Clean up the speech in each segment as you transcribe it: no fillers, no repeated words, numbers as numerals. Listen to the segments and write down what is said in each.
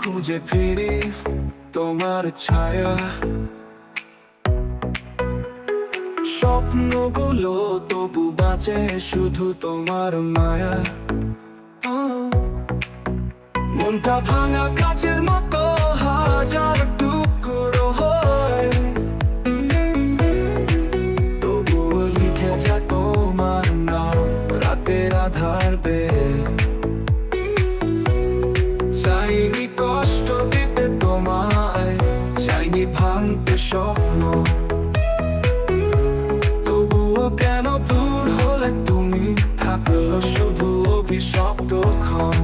খুঁজে ফিরি তোমার ছায়া। স্বপ্নগুলো তবু বাঁচে শুধু তোমার মায়া। মনটা ভাঙা কাচের মতো হাজার টুকরো হয়, তবুও লিখে যায় তোমার নাম রাতের আধার বেয়ে। চাইনি কষ্ট দিতে তোমায়, চাইনি ভাঙতে স্বপ্ন, তবুও কেন দূর হলে তুমি থাকলো শুধু অভিশপ্ত ক্ষণ।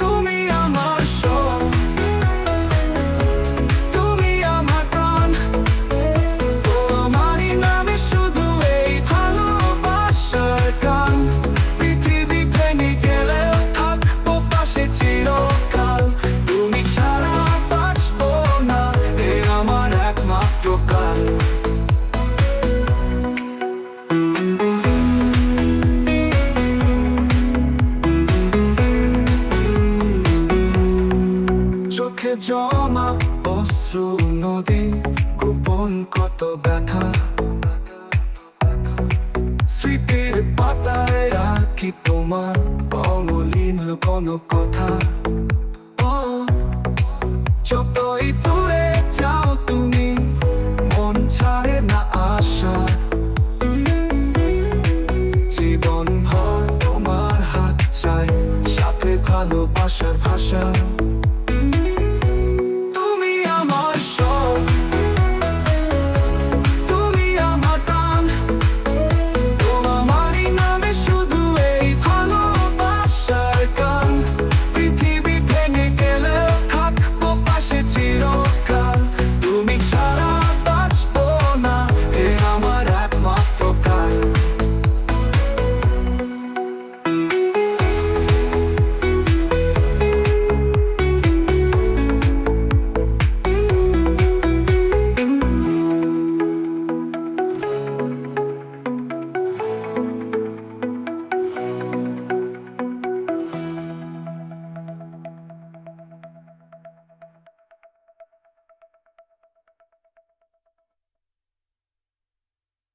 তুমি আমার সব, তুমি আমার প্রাণ, তোমারই নামে শুধু এই ভালোবাসার গান। পৃথিবী ভেঙে গেলেও থাকবো পাশে চিরকাল, তুমি ছাড়া বাঁচবো না এ আমার একমাত্র কাল। চোখে জমা অশ্রু নদী, গোপন কত ব্যথা, স্মৃতির পাতায় রাখি তোমার অমলিন কোনো কথা। যতই দূরে যাও তুমি, মন ছাড়ে না আশা, জীবন ভর তোমার হাত চাই, সাথে ভালোবাসার ভাষা।